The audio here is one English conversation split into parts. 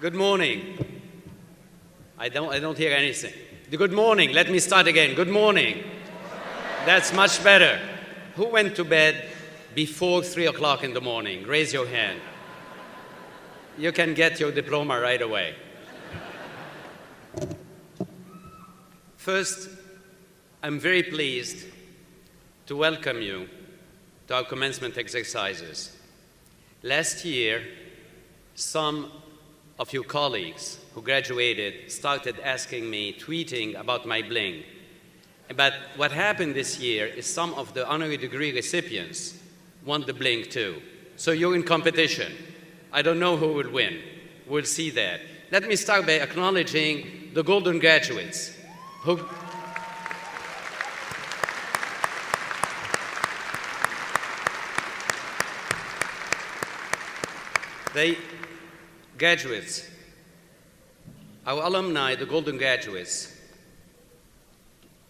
Good morning. I don't hear anything. Good morning. Let me start again. Good morning. That's much better. Who went to bed before 3 o'clock in the morning? Raise your hand. You can get your diploma right away. First, I'm very pleased to welcome you to our commencement exercises. Last year, some of your colleagues who graduated started asking me, tweeting about my bling. But what happened this year is some of the honorary degree recipients want the bling too. So you're in competition. I don't know who will win. We'll see that. Let me start by acknowledging the golden graduates who graduates, our alumni, the golden graduates,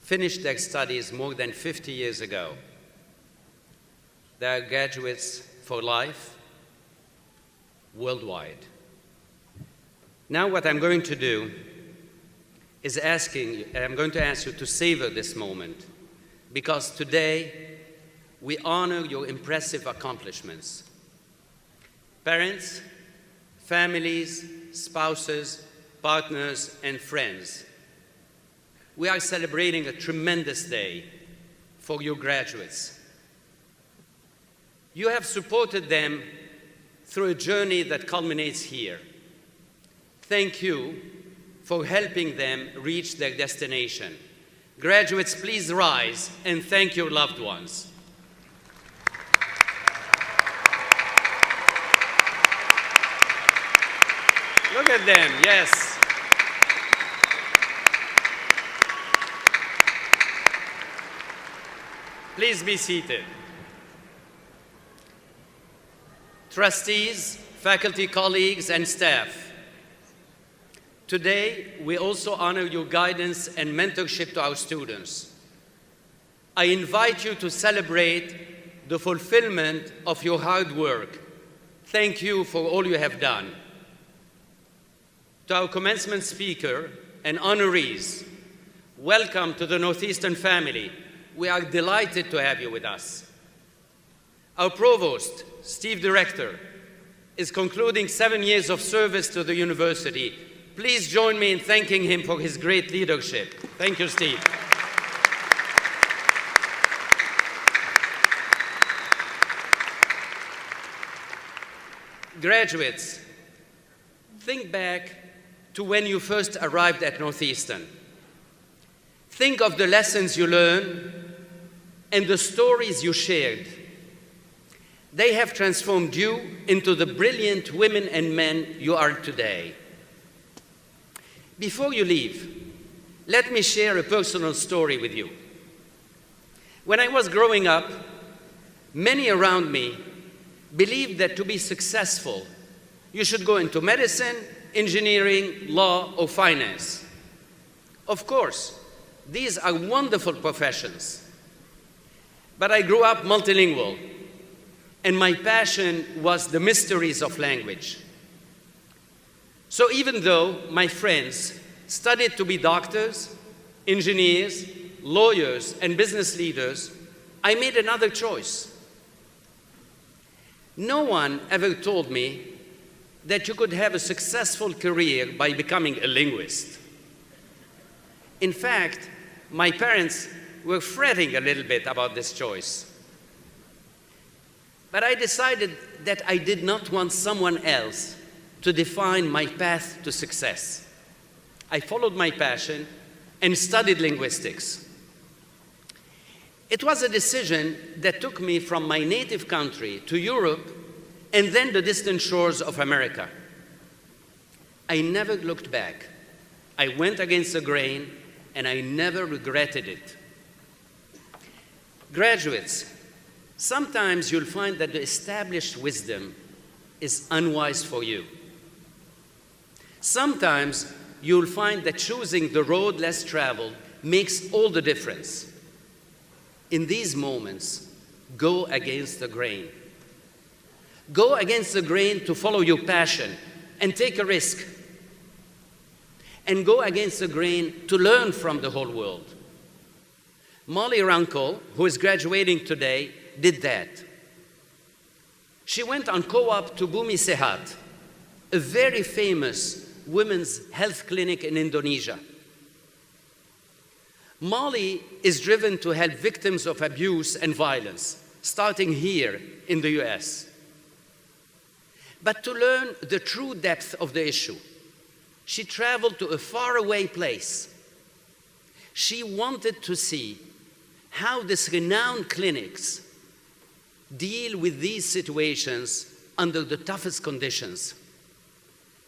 finished their studies more than 50 years ago. They are graduates for life, worldwide. Now what I'm going to do is I'm going to ask you to savor this moment, because today we honor your impressive accomplishments. Parents, families, spouses, partners, and friends, we are celebrating a tremendous day for your graduates. You have supported them through a journey that culminates here. Thank you for helping them reach their destination. Graduates, please rise and thank your loved ones. Look at them, yes. Please be seated. Trustees, faculty colleagues, and staff, today we also honor your guidance and mentorship to our students. I invite you to celebrate the fulfillment of your hard work. Thank you for all you have done. To our commencement speaker and honorees, welcome to the Northeastern family. We are delighted to have you with us. Our provost, Steve Director, is concluding 7 years of service to the university. Please join me in thanking him for his great leadership. Thank you, Steve. Graduates, think back to when you first arrived at Northeastern. Think of the lessons you learned and the stories you shared. They have transformed you into the brilliant women and men you are today. Before you leave, let me share a personal story with you. When I was growing up, many around me believed that to be successful, you should go into medicine, engineering, law, or finance. Of course, these are wonderful professions. But I grew up multilingual, and my passion was the mysteries of language. So even though my friends studied to be doctors, engineers, lawyers, and business leaders, I made another choice. No one ever told me that you could have a successful career by becoming a linguist. In fact, my parents were fretting a little bit about this choice. But I decided that I did not want someone else to define my path to success. I followed my passion and studied linguistics. It was a decision that took me from my native country to Europe and then the distant shores of America. I never looked back. I went against the grain, and I never regretted it. Graduates, sometimes you'll find that the established wisdom is unwise for you. Sometimes you'll find that choosing the road less traveled makes all the difference. In these moments, go against the grain. Go against the grain to follow your passion and take a risk. and go against the grain to learn from the whole world. Molly Runkle, who is graduating today, did that. She went on co-op to Bumi Sehat, a very famous women's health clinic in Indonesia. Molly is driven to help victims of abuse and violence, starting here in the US. But to learn the true depth of the issue, she traveled to a faraway place. She wanted to see how these renowned clinics deal with these situations under the toughest conditions.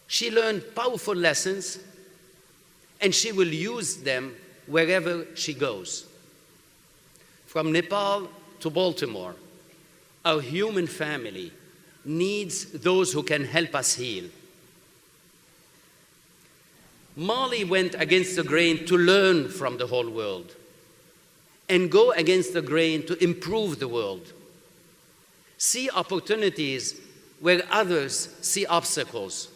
She learned powerful lessons, and she will use them wherever she goes. From Nepal to Baltimore, our human family needs those who can help us heal. Molly went against the grain to learn from the whole world and go against the grain to improve the world. See opportunities where others see obstacles.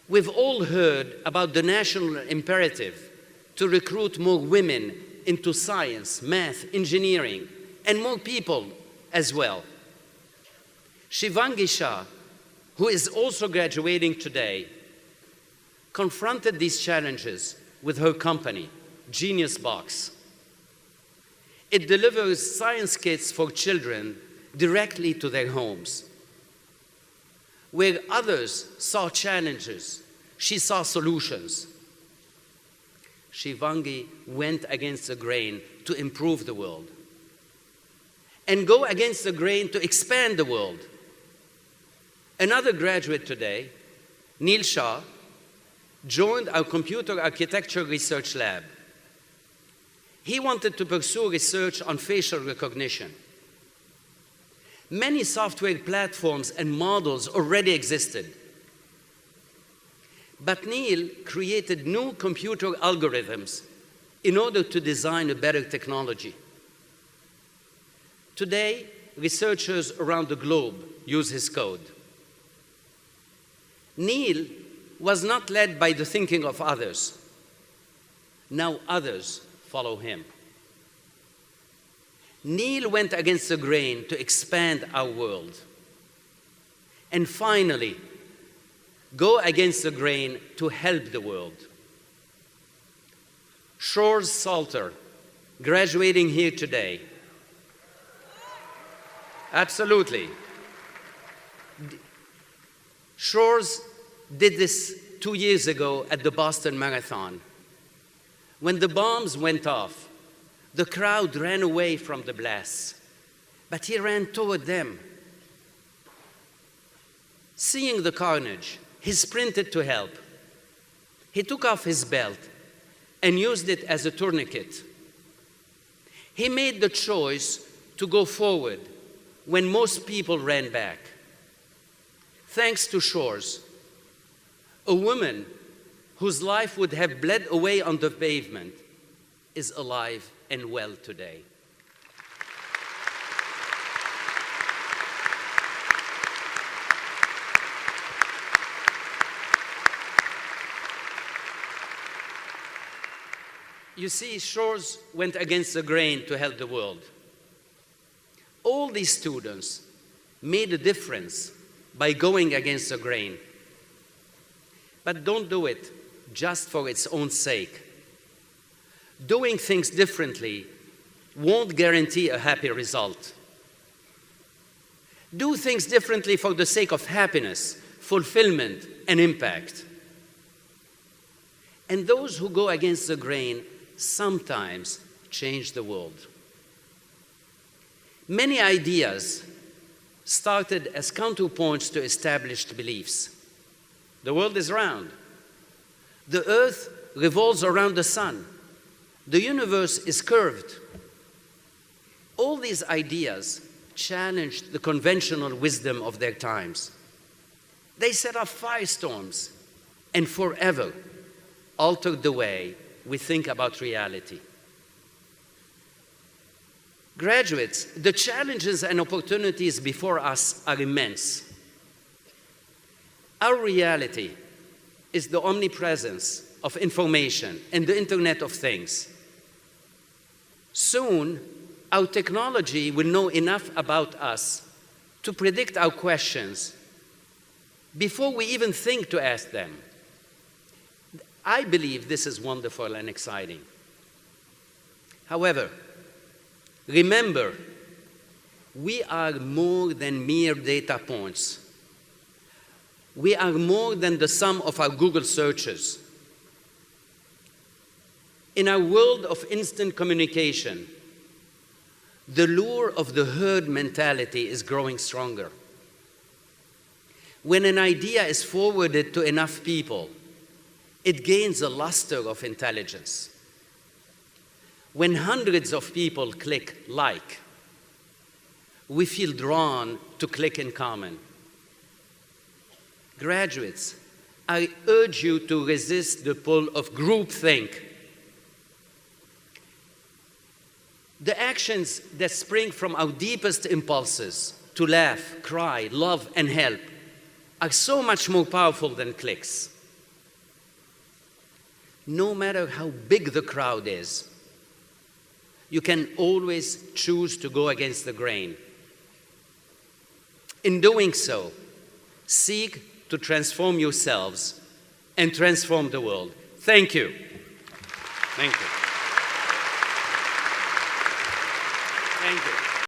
We've all heard about the national imperative to recruit more women into science, math, engineering, and more people as well. Shivangi Shah, who is also graduating today, confronted these challenges with her company, Genius Box. It delivers science kits for children directly to their homes. Where others saw challenges, she saw solutions. Shivangi went against the grain to improve the world and go against the grain to expand the world. Another graduate today, Neil Shah, joined our computer architecture research lab. He wanted to pursue research on facial recognition. Many software platforms and models already existed. But Neil created new computer algorithms in order to design a better technology. Today, researchers around the globe use his code. Neil was not led by the thinking of others. Now others follow him. Neil went against the grain to expand our world. And finally, go against the grain to help the world. Shores Salter, graduating here today. Absolutely. Shores did this 2 years ago at the Boston Marathon. When the bombs went off, the crowd ran away from the blasts, but he ran toward them. Seeing the carnage, he sprinted to help. He took off his belt and used it as a tourniquet. He made the choice to go forward when most people ran back. Thanks to Shores, a woman whose life would have bled away on the pavement is alive and well today. You see, Shores went against the grain to help the world. All these students made a difference by going against the grain. But don't do it just for its own sake. Doing things differently won't guarantee a happy result. Do things differently for the sake of happiness, fulfillment, and impact. And those who go against the grain sometimes change the world. Many ideas started as counterpoints to established beliefs. The world is round. The earth revolves around the sun. The universe is curved. All these ideas challenged the conventional wisdom of their times. They set off firestorms and forever altered the way we think about reality. Graduates, the challenges and opportunities before us are immense. Our reality is the omnipresence of information and the Internet of Things. Soon, our technology will know enough about us to predict our questions before we even think to ask them. I believe this is wonderful and exciting. However, remember, we are more than mere data points. We are more than the sum of our Google searches. In our world of instant communication, the lure of the herd mentality is growing stronger. When an idea is forwarded to enough people, it gains a luster of intelligence. When hundreds of people click like, we feel drawn to click in common. Graduates, I urge you to resist the pull of groupthink. The actions that spring from our deepest impulses to laugh, cry, love, and help are so much more powerful than clicks. No matter how big the crowd is, you can always choose to go against the grain. In doing so, seek to transform yourselves and transform the world. Thank you. Thank you. Thank you.